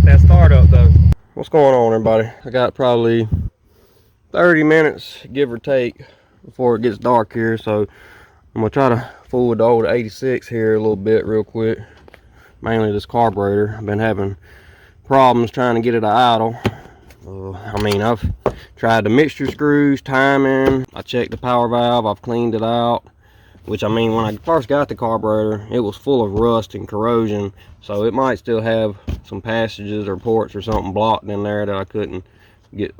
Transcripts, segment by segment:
that startup though. What's going on, everybody? I got probably 30 minutes, give or take, before it gets dark here, so I'm gonna try to fool with the old 86 here a little bit real quick. Mainly this carburetor. I've been having problems trying to get it to idle. I mean, I've tried the mixture screws, timing, I checked the power valve, I've cleaned it out. Which, I mean, when I first got the carburetor, it was full of rust and corrosion, so it might still have some passages or ports or something blocked in there that I couldn't get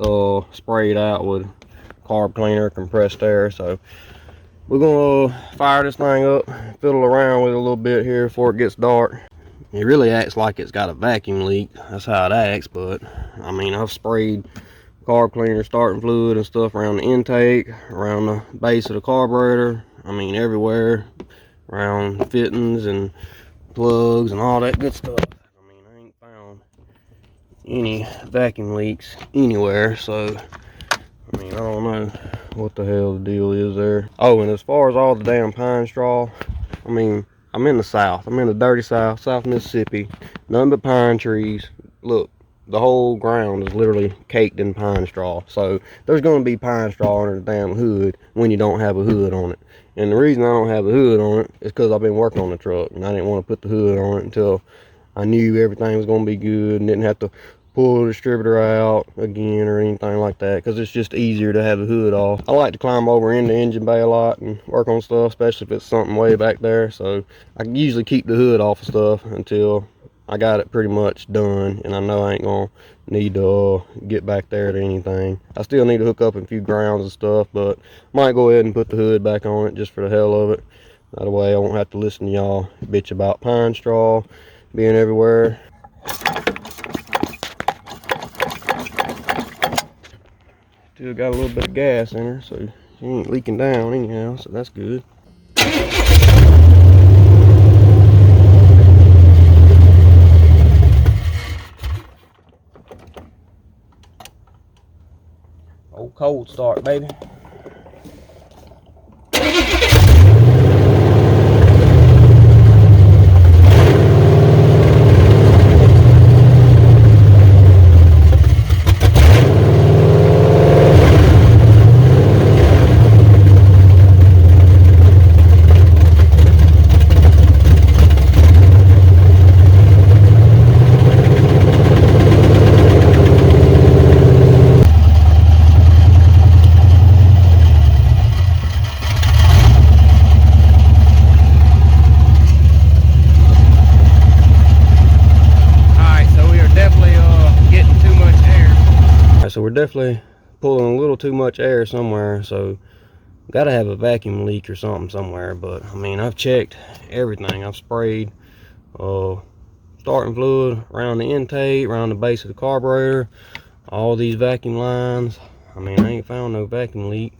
sprayed out with carb cleaner, compressed air. So we're gonna fire this thing up, fiddle around with it a little bit here before it gets dark. It really acts like it's got a vacuum leak. That's how it acts, but I mean, I've sprayed carb cleaner, starting fluid and stuff around the intake, around the base of the carburetor. I mean, everywhere, around fittings and plugs and all that good stuff. I mean, I ain't found any vacuum leaks anywhere, so I mean, I don't know what the hell the deal is there. Oh, and as far as all the damn pine straw, I mean, I'm in the South. I'm in the dirty South, South Mississippi. None but pine trees. Look, the whole ground is literally caked in pine straw. So there's going to be pine straw under the damn hood when you don't have a hood on it. And the reason I don't have a hood on it is because I've been working on the truck, and I didn't want to put the hood on it until I knew everything was going to be good and didn't have to pull the distributor out again or anything like that, because it's just easier to have the hood off. I like to climb over in the engine bay a lot and work on stuff, especially if it's something way back there. So I usually keep the hood off of stuff until I got it pretty much done, and I know I ain't gonna need to get back there to anything. I still need to hook up a few grounds and stuff, but might go ahead and put the hood back on it just for the hell of it. That way I won't have to listen to y'all bitch about pine straw being everywhere. Still got a little bit of gas in her, so she ain't leaking down anyhow, so that's good. Old cold start, baby. So we're definitely pulling a little too much air somewhere, so gotta have a vacuum leak or something somewhere. But I mean, I've checked everything. I've sprayed starting fluid around the intake, around the base of the carburetor, all these vacuum lines. I mean, I ain't found no vacuum leak,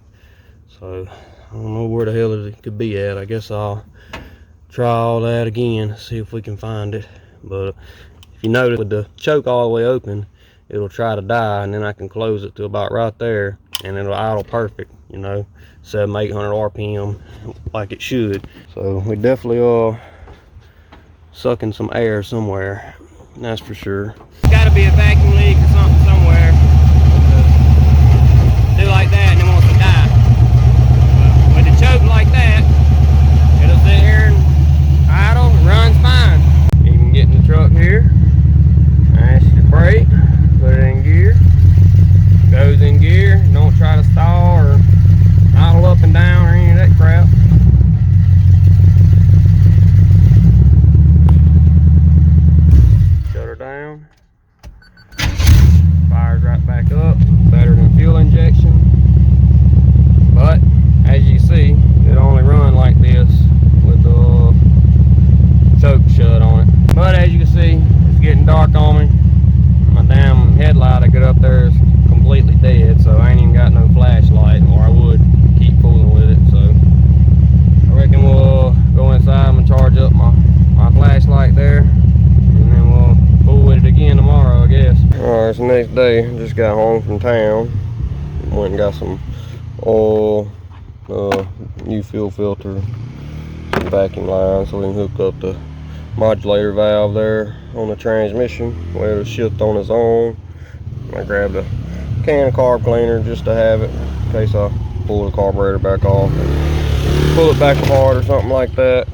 so I don't know where the hell it could be at. I guess I'll try all that again, see if we can find it. But if you notice, with the choke all the way open, it'll try to die, and then I can close it to about right there, and it'll idle perfect, you know, 700-800 RPM like it should. So we definitely are sucking some air somewhere, that's for sure. Gotta be a vacuum leak or something somewhere. Do like that and it wants to die. With the choke like that, it'll sit here and idle and runs fine. You can get in the truck here, mash the brake, put it in gear, goes in gear. Don't try to stall or idle up and down or any of that crap. Shut her down, fires right back up. Better than fuel injection, but as you see, it only run like this with the choke shut on it. But as you can see, it's getting dark on me. My damn headlight I got up there is completely dead, so I ain't even got no flashlight, or I would keep fooling with it. So I reckon we'll go inside and charge up my flashlight there, and then we'll fool with it again tomorrow, I guess. Alright, it's the next day. Just got home from town. Went and got some oil, new fuel filter, some vacuum lines, so we can hook up the modulator valve there on the transmission where it'll shift on its own. I grabbed a can of carb cleaner just to have it in case I pull the carburetor back off and pull it back apart or something like that.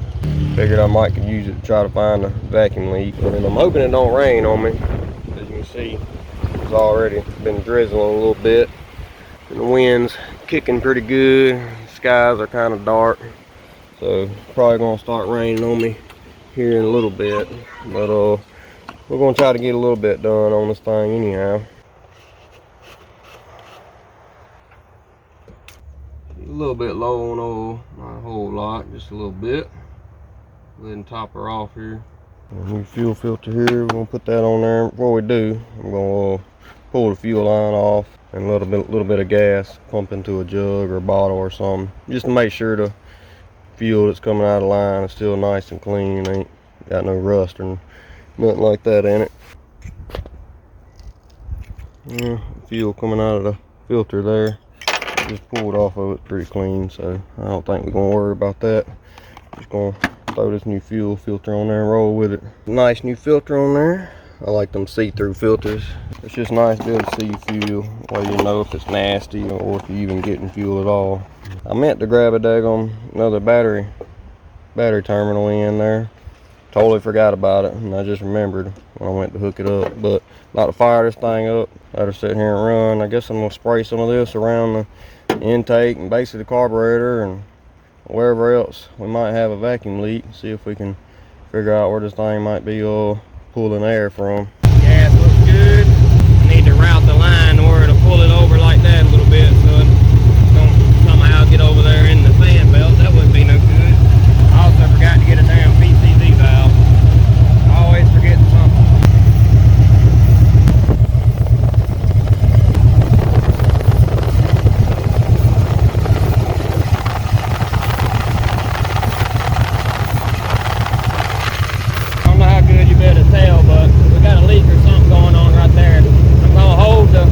Figured I might could use it to try to find a vacuum leak. And I'm hoping it don't rain on me. As you can see, it's already been drizzling a little bit. And the wind's kicking pretty good. The skies are kind of dark. So probably gonna start raining on me here in a little bit. But we're gonna try to get a little bit done on this thing anyhow. A little bit low on oil, not a whole lot, just a little bit. Go ahead and top her off here. New fuel filter here, we're gonna put that on there. Before we do, I'm gonna pull the fuel line off and a little bit of gas pump into a jug or a bottle or something, just to make sure the fuel that's coming out of the line is still nice and clean. Ain't got no rust or nothing like that in it. Yeah, fuel coming out of the filter there. Just pulled off of it pretty clean, so I don't think we're gonna worry about that. Just gonna throw this new fuel filter on there and roll with it. Nice new filter on there. I like them see-through filters. It's just nice to be able to see fuel, whether you know if it's nasty or if you're even getting fuel at all. I meant to grab a daggone another battery terminal in there. Totally forgot about it, and I just remembered when I went to hook it up. But about to fire this thing up, let her sit here and run. I guess I'm gonna spray some of this around the intake and base of the carburetor and wherever else we might have a vacuum leak. See if we can figure out where this thing might be pulling air from. Gas looks good. Need to route the line where it'll pull it over like that a little bit, so it's gonna somehow get over there in the fan belt. That wouldn't be no good. I also forgot to get a damn VCV valve. I always forget something. Tell, but we got a leak or something going on right there. I'm gonna hold the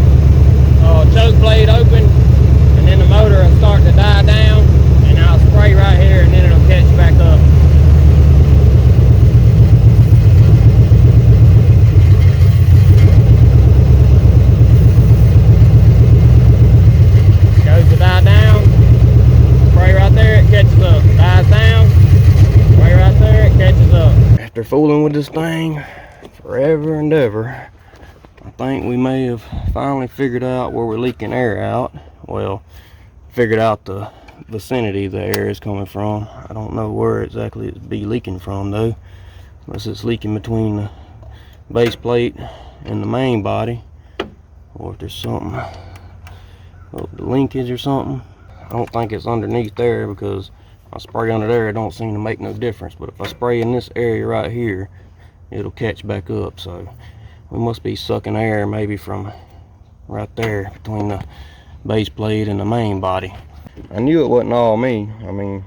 choke blade open, and then the motor will start to die down, and I'll spray right here, and then it'll catch back up. Goes to die down, spray right there, it catches up. Dies down, spray right there, it catches up. After fooling with this thing forever and ever, I think we may have finally figured out where we're leaking air out. Well, figured out the vicinity the air is coming from. I don't know where exactly it'd be leaking from though, unless it's leaking between the base plate and the main body, or if there's something, the linkage or something. I don't think it's underneath there, because I spray under there, it don't seem to make no difference. But if I spray in this area right here, it'll catch back up. So we must be sucking air maybe from right there between the base plate and the main body. I knew it wasn't all me. I mean,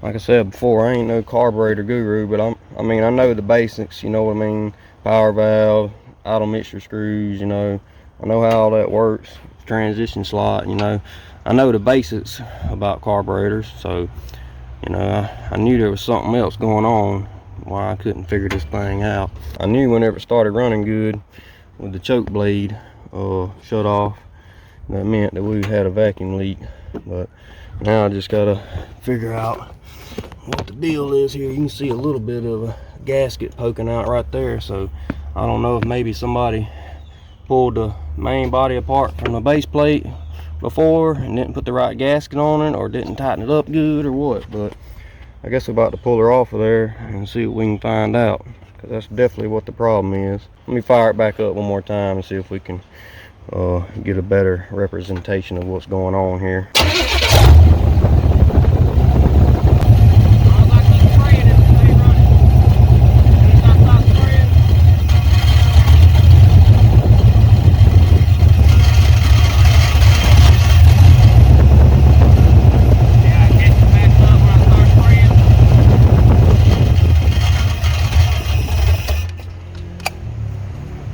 like I said before, I ain't no carburetor guru, but I mean, I know the basics, you know what I mean? Power valve, idle mixture screws, you know. I know how all that works. Transition slot, you know. I know the basics about carburetors, so you know, I knew there was something else going on why I couldn't figure this thing out. I knew whenever it started running good with the choke blade shut off, that meant that we had a vacuum leak. But now I just gotta figure out what the deal is here. You can see a little bit of a gasket poking out right there, so I don't know if maybe somebody pulled the main body apart from the base plate before and didn't put the right gasket on it, or didn't tighten it up good, or what. But I guess we're about to pull her off of there and see what we can find out, because that's definitely what the problem is. Let me fire it back up one more time and see if we can get a better representation of what's going on here.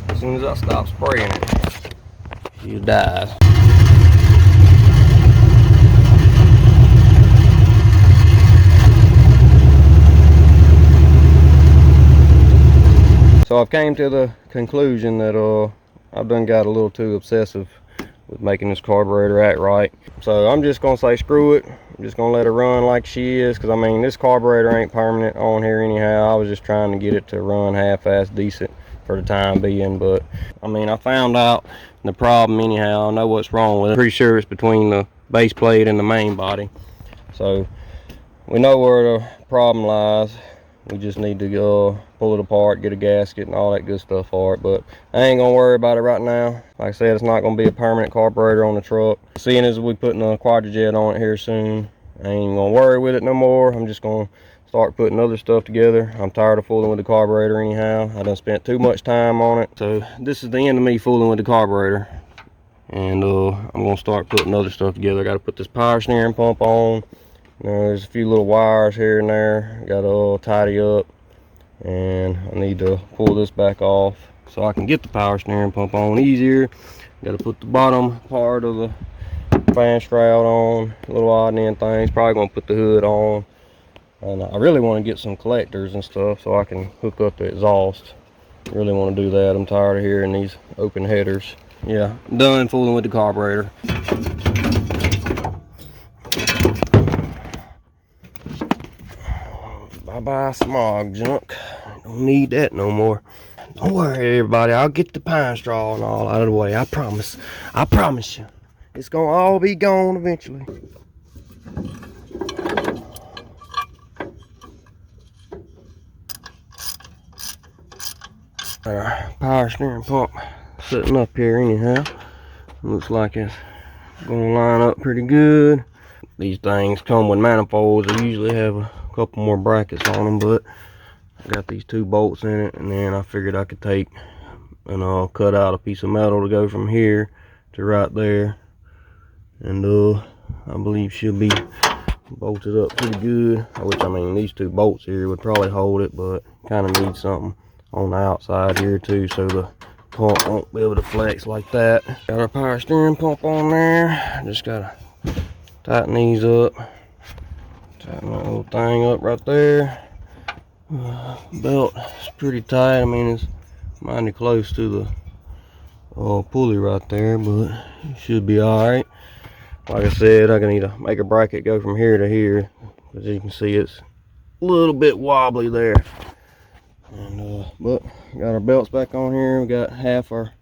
As soon as I stop spraying it, she dies. So I've came to the conclusion that I've done got a little too obsessive with making this carburetor act right. So I'm just gonna say screw it. I'm just gonna let her run like she is, because I mean this carburetor ain't permanent on here anyhow. I was just trying to get it to run half-assed decent for the time being, but I mean I found out the problem anyhow. I know what's wrong with it. Pretty sure it's between the base plate and the main body. So we know where the problem lies. We just need to pull it apart, get a gasket and all that good stuff for it, but I ain't gonna worry about it right now. Like I said, it's not gonna be a permanent carburetor on the truck. Seeing as we putting a quadrajet on it here soon, I ain't even gonna worry with it no more. I'm just gonna start putting other stuff together. I'm tired of fooling with the carburetor anyhow. I done spent too much time on it. So this is the end of me fooling with the carburetor. And I'm gonna start putting other stuff together. I gotta put this power steering pump on. There's a few little wires here and there. Gotta tidy up. And I need to pull this back off so I can get the power steering pump on easier. Gotta put the bottom part of the fan shroud on. Little odd end things. Probably gonna put the hood on. And I really want to get some collectors and stuff so I can hook up the exhaust. Really want to do that. I'm tired of hearing these open headers. Yeah, done fooling with the carburetor. Bye-bye smog junk. Don't need that no more. Don't worry everybody, I'll get the pine straw and all out of the way. I promise. I promise you. It's gonna all be gone eventually. Our power steering pump sitting up here anyhow. Looks like it's gonna line up pretty good. These things come with manifolds. They usually have a couple more brackets on them, but I got these 2 bolts in it, and then I figured I could take and cut out a piece of metal to go from here to right there, and I believe she'll be bolted up pretty good. Which I mean, these 2 bolts here would probably hold it, but kind of need something on the outside here too, so the pump won't be able to flex like that. Got our power steering pump on there. Just gotta tighten these up. Tighten that little thing up right there. Belt is pretty tight. I mean, it's mighty close to the pulley right there, but it should be alright. Like I said, I need to make a bracket go from here to here. As you can see, it's a little bit wobbly there. And but got our belts back on here. We got half our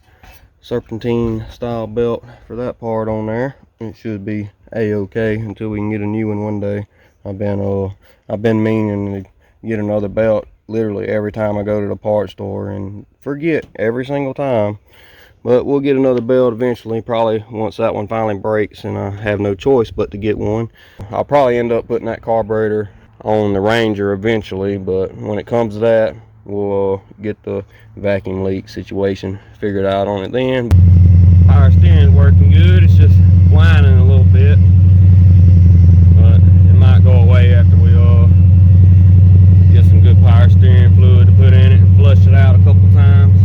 serpentine style belt for that part on there. It should be a-okay until we can get a new one day. I've been meaning to get another belt literally every time I go to the parts store and forget every single time. But we'll get another belt eventually, probably once that one finally breaks and I have no choice but to get one. I'll probably end up putting that carburetor on the Ranger eventually, but when it comes to that, we'll get the vacuum leak situation figured out on it then. Power steering's working good. It's just whining a little bit, but it might go away after we get some good power steering fluid to put in it and flush it out a couple times.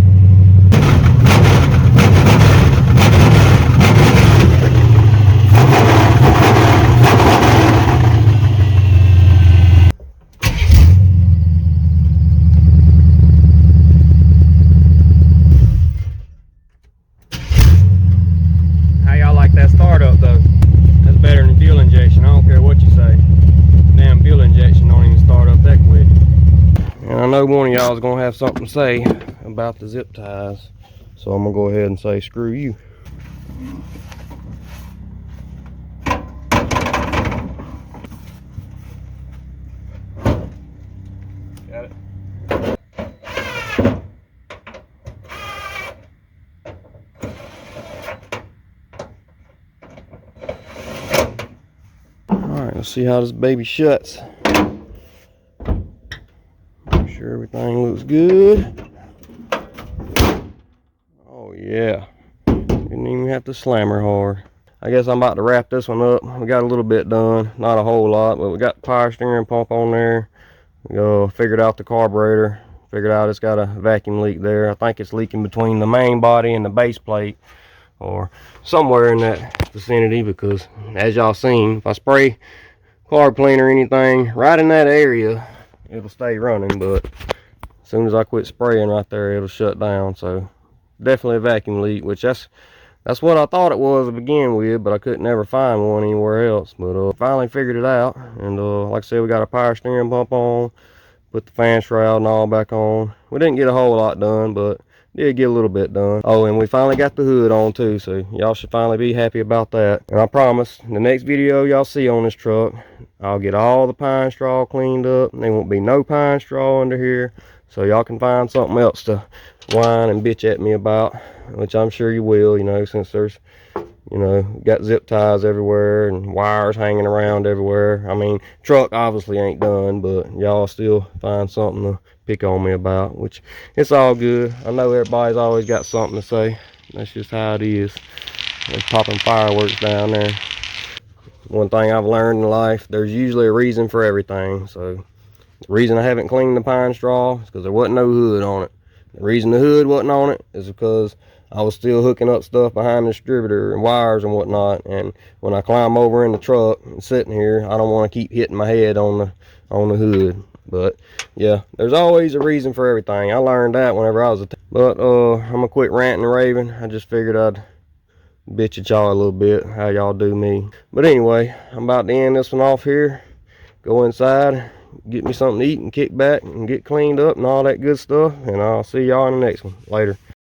That startup though, that's better than fuel injection. I don't care what you say. Damn fuel injection don't even start up that quick. And I know one of y'all is gonna have something to say about the zip ties, so I'm gonna go ahead and say screw you. Got it. Alright, let's see how this baby shuts. Make sure everything looks good. Oh yeah. Didn't even have to slam her hard. I guess I'm about to wrap this one up. We got a little bit done. Not a whole lot, but we got the power steering pump on there. We figured out the carburetor. Figured out it's got a vacuum leak there. I think it's leaking between the main body and the base plate, or somewhere in that vicinity, because as y'all seen, if I spray carb cleaner or anything right in that area, it'll stay running. But soon as I quit spraying right there, it'll shut down. So definitely a vacuum leak, which that's what I thought it was to begin with, but I couldn't never find one anywhere else. But finally figured it out, and like I said, we got a power steering pump on, put the fan shroud and all back on. We didn't get a whole lot done, but did get a little bit done. Oh, and we finally got the hood on too, so y'all should finally be happy about that. And I promise, the next video y'all see on this truck, I'll get all the pine straw cleaned up. There won't be no pine straw under here, so y'all can find something else to whine and bitch at me about, which I'm sure you will, you know, since there's, you know, got zip ties everywhere and wires hanging around everywhere. I mean, truck obviously ain't done, but y'all still find something to pick on me about, which it's all good. I know everybody's always got something to say. That's just how it is. They're popping fireworks down there. One thing I've learned in life, there's usually a reason for everything. So the reason I haven't cleaned the pine straw is because there wasn't no hood on it. The reason the hood wasn't on it is because I was still hooking up stuff behind the distributor and wires and whatnot, and when I climb over in the truck and sitting here, I don't want to keep hitting my head on the hood. But yeah, there's always a reason for everything. I learned that whenever I was but I'm gonna quit ranting and raving. I just figured I'd bitch at y'all a little bit, how y'all do me. But anyway, I'm about to end this one off here, go inside, get me something to eat and kick back and get cleaned up and all that good stuff, and I'll see y'all in the next one. Later.